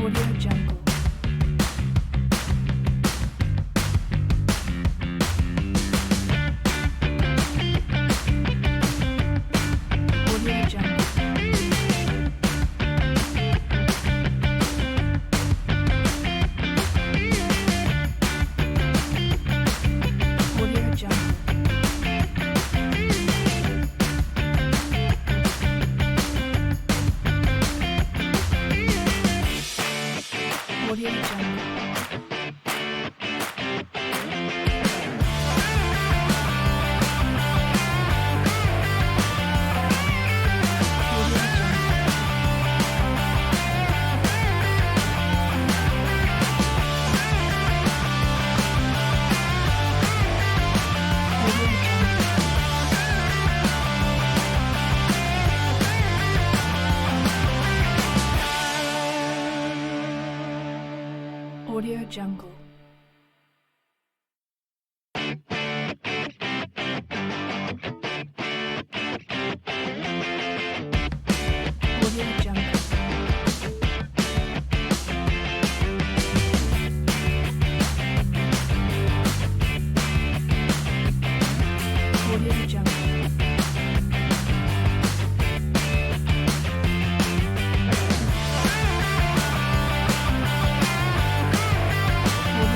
Audio Jungle. Audio Jungle. Audio Jungle. Audio Jungle. Audio Jungle. Audio Jungle. Audio Jungle. Audio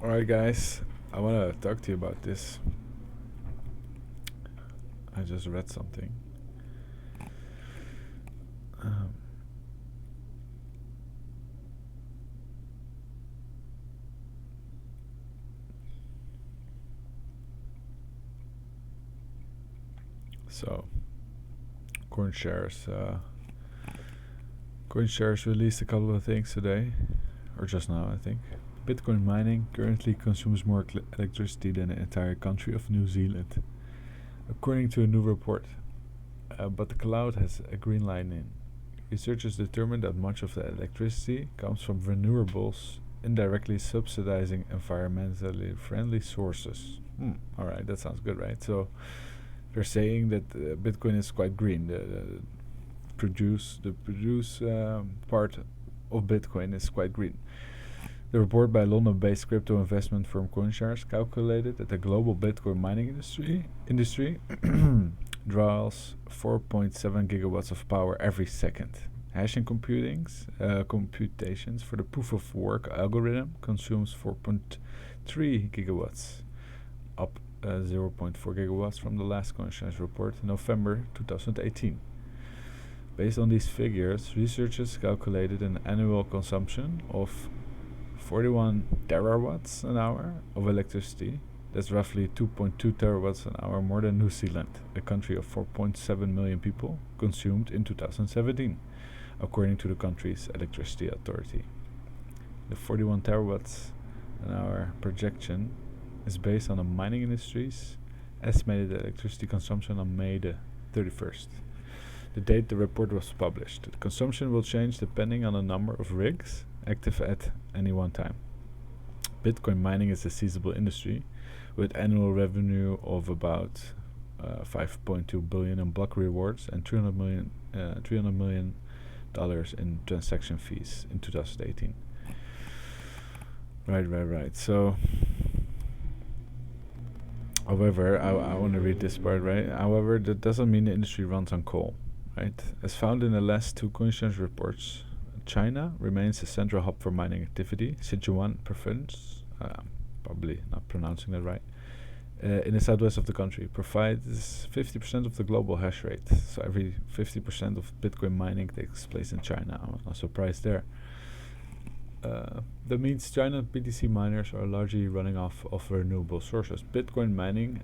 Alright, guys, I want to talk to you about this. I just read something. Um, so, CoinShares released a couple of things today, or just now, I think. Bitcoin mining currently consumes more electricity than the entire country of New Zealand, according to a new report. But the cloud has a green line in. Researchers determined that much of the electricity comes from renewables, indirectly subsidizing environmentally friendly sources. Alright, that sounds good, right? So they're saying that Bitcoin is quite green. The produce part of Bitcoin is quite green. The report by London-based crypto investment firm CoinShares calculated that the global Bitcoin mining industry draws 4.7 gigawatts of power every second. Hashing computations for the proof of work algorithm consumes 4.3 gigawatts, up 0.4 gigawatts from the last CoinShares report in November 2018. Based on these figures, researchers calculated an annual consumption of 41 terawatts an hour of electricity. That's roughly 2.2 terawatts an hour more than New Zealand, a country of 4.7 million people, consumed in 2017, according to the country's electricity authority. The 41 terawatts an hour projection is based on the mining industry's estimated electricity consumption on May the 31st, the date the report was published. The consumption will change depending on the number of rigs active at any one time. Bitcoin mining is a seizable industry with annual revenue of about $5.2 billion in block rewards and $300 million in transaction fees in 2018. Right. So, however, I want to read this part, right? However, that doesn't mean the industry runs on coal, right? As found in the last two CoinShares reports, China remains a central hub for mining activity. Sichuan province, probably not pronouncing that right, in the southwest of the country, provides 50% of the global hash rate. So every 50% of Bitcoin mining takes place in China. I'm not surprised there. That means China BTC miners are largely running off of renewable sources. Bitcoin mining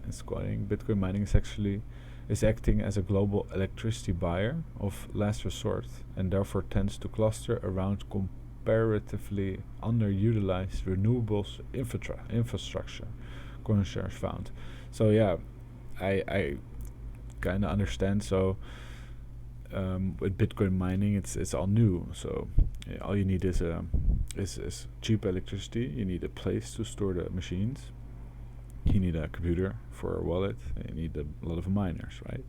is acting as a global electricity buyer of last resort and therefore tends to cluster around comparatively underutilized renewables infrastructure, CoinShares found. So yeah, I kind of understand. So with Bitcoin mining, it's all new. So all you need is cheap electricity. You need a place to store the machines. You need a computer for a wallet. You need a lot of miners, right?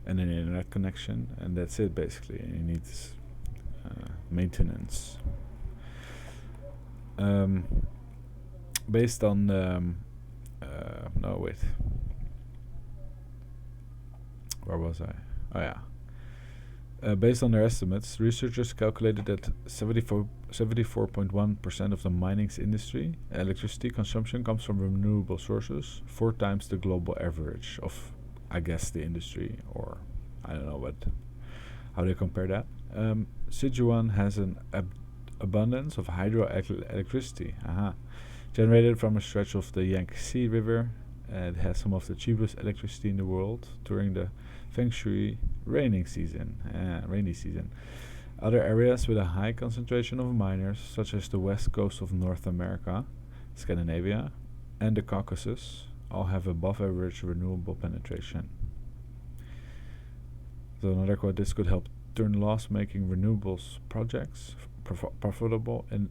And an internet connection, and that's it basically. And you need maintenance. Based on where was I? Oh yeah. Based on their estimates, researchers calculated that 74.1% of the mining industry electricity consumption comes from renewable sources, 4 times the global average of, I guess, the industry, or I don't know how they compare that. Sichuan has an abundance of hydroelectricity, generated from a stretch of the Yangtze River. It has some of the cheapest electricity in the world during the Feng Shui rainy season. Other areas with a high concentration of miners, such as the west coast of North America, Scandinavia, and the Caucasus, all have above average renewable penetration. So another quote: this could help turn loss-making renewables projects profitable and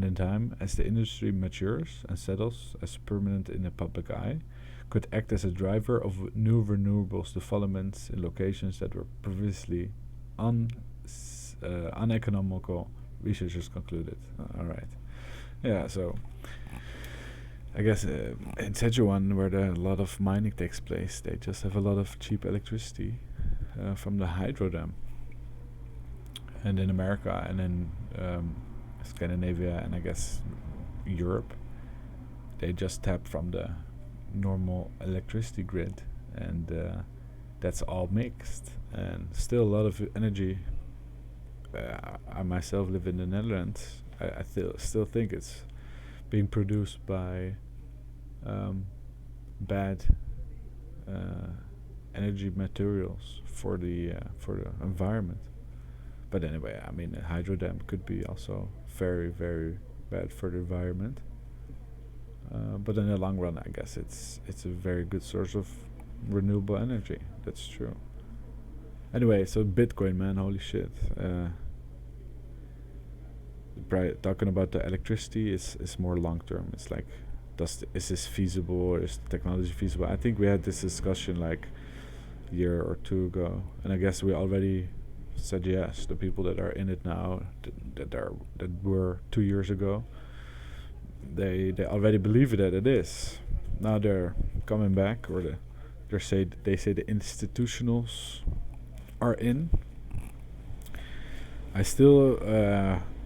in time, as the industry matures and settles as permanent in the public eye, could act as a driver of new renewables developments in locations that were previously uneconomical, researchers concluded. Alright. Yeah, so I guess in Sichuan, where a lot of mining takes place, they just have a lot of cheap electricity from the hydro dam. And in America and in Scandinavia and I guess Europe, they just tap from the normal electricity grid, and that's all mixed, and still a lot of energy. I myself live in the Netherlands. I still think it's being produced by bad energy materials for the environment. But anyway, I mean, a hydro dam could be also very, very bad for the environment. But in the long run, I guess it's a very good source of renewable energy. That's true. Anyway, so Bitcoin, man, holy shit. Talking about the electricity is more long term. It's like, is this feasible, or is the technology feasible? I think we had this discussion like a year or two ago, and I guess we already said yes. The people that are in it now, that were 2 years ago, they already believe that it is. Now they're coming back, or they say the institutionals are in. I still,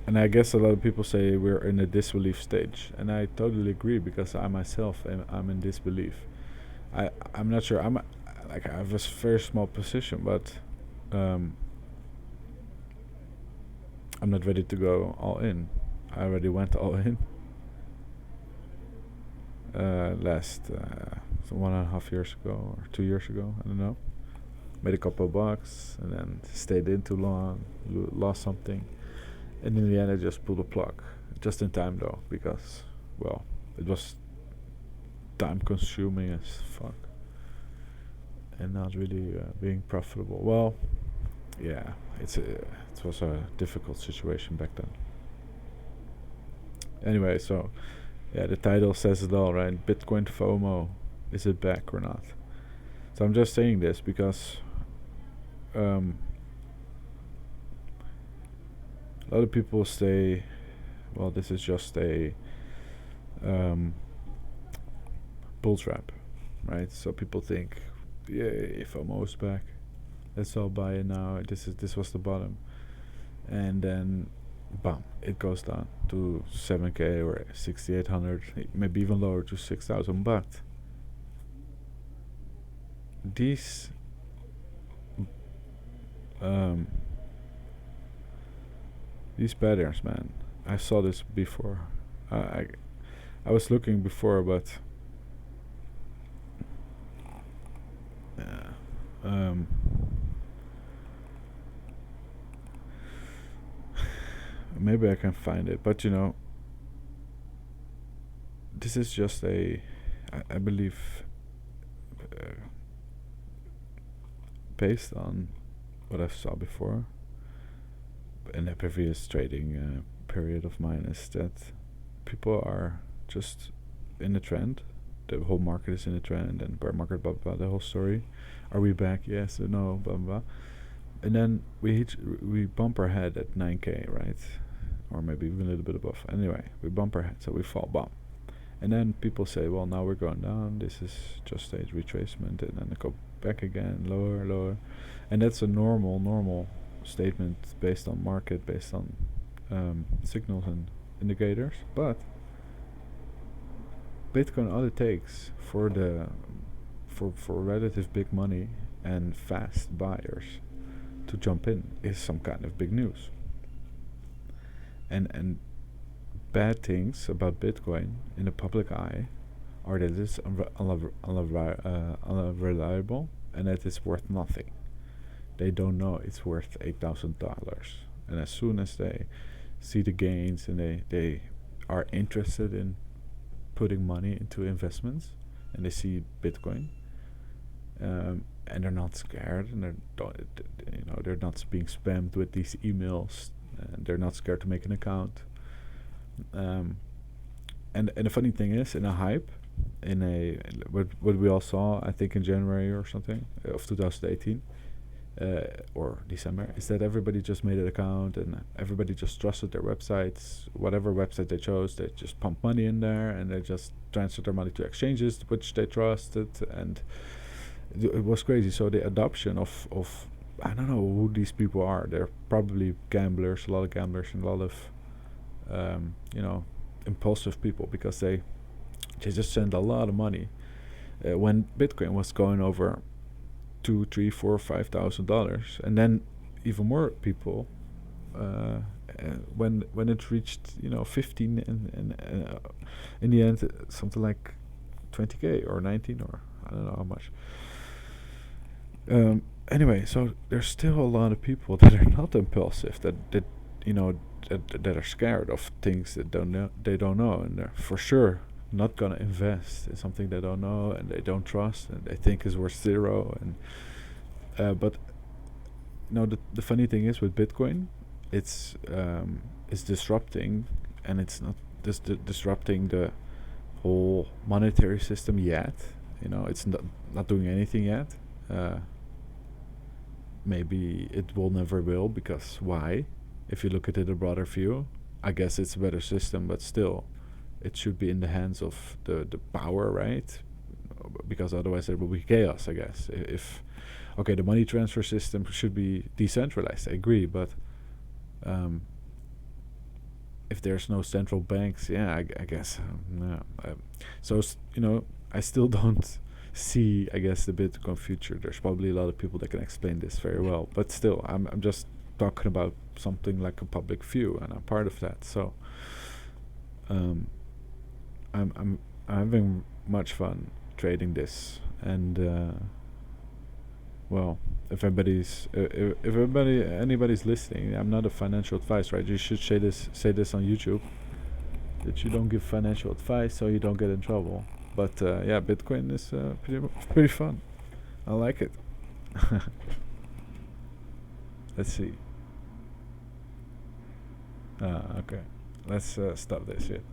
and I guess a lot of people say we're in a disbelief stage, and I totally agree, because I myself I'm in disbelief. I'm not sure. I have a very small position, but I'm not ready to go all in. I already went all in last 1.5 years ago or 2 years ago. I don't know. Made a couple of bucks and then stayed in too long, lost something, and in the end I just pulled the plug, just in time though, because well, it was time consuming as fuck and not really being profitable. Well, yeah, it was a difficult situation back then. Anyway, so yeah, the title says it all, right? Bitcoin FOMO, is it back or not? So I'm just saying this because a lot of people say, well, this is just a bull trap, right? So people think, yay, FOMO is back, let's all buy it now. This was the bottom, and then bam, it goes down to 7K or 6,800, maybe even lower to 6,000. But these patterns, man, I saw this before. I was looking before, but maybe I can find it, but this is just I believe, based on what I saw before in the previous trading period of mine, is that people are just in the trend. The whole market is in the trend, and bear market, blah blah, the whole story. Are we back? Yes or no? Blah blah. And then we bump our head at 9K, right? Or maybe even a little bit above. Anyway, we bump our head, so we fall, bump. And then people say, well, now we're going down. This is just a retracement, and then they go back again, lower, lower. And that's a normal statement based on market, based on signals and indicators. But Bitcoin, all it takes for relative big money and fast buyers to jump in is some kind of big news. And bad things about Bitcoin in the public eye are that it's unreliable and that it's worth nothing. They don't know it's worth $8,000, and as soon as they see the gains and they are interested in putting money into investments, and they see Bitcoin, and they're not scared, and they're not being spammed with these emails, and they're not scared to make an account. And the funny thing is, in a hype, what we all saw, I think in January or something of 2018, or December, is that everybody just made an account and everybody just trusted their websites. Whatever website they chose, they just pumped money in there, and they just transferred their money to exchanges which they trusted, and it was crazy. So the adoption of I don't know who these people are. They're probably gamblers, a lot of gamblers, and a lot of impulsive people, because they just send a lot of money. When Bitcoin was going over $2, $3, $4, $5,000, and then even more people when it reached 15, and in the end something like 20K or 19, or I don't know how much. Anyway, so there's still a lot of people that are not impulsive, that that are scared of things that they don't know, and they're for sure not gonna invest in something they don't know and they don't trust and they think is worth zero. And but the funny thing is with Bitcoin, it's disrupting, and it's not disrupting the whole monetary system yet. It's not doing anything yet. Maybe it will never will, because why? If you look at it a broader view, I guess it's a better system, but still, it should be in the hands of the power, right? Because otherwise there will be chaos, I guess. If okay, the money transfer system should be decentralized, I agree, but if there's no central banks, yeah, I guess no. So I still don't see, I guess, the Bitcoin future. There's probably a lot of people that can explain this very well, but still, I'm just talking about something like a public view, and I'm part of that. So I'm having much fun trading this, and well, if anybody's listening, I'm not a financial advice, right? You should say this on YouTube, that you don't give financial advice so you don't get in trouble. But yeah, Bitcoin is pretty fun. I like it. Let's see. Okay, let's stop this shit.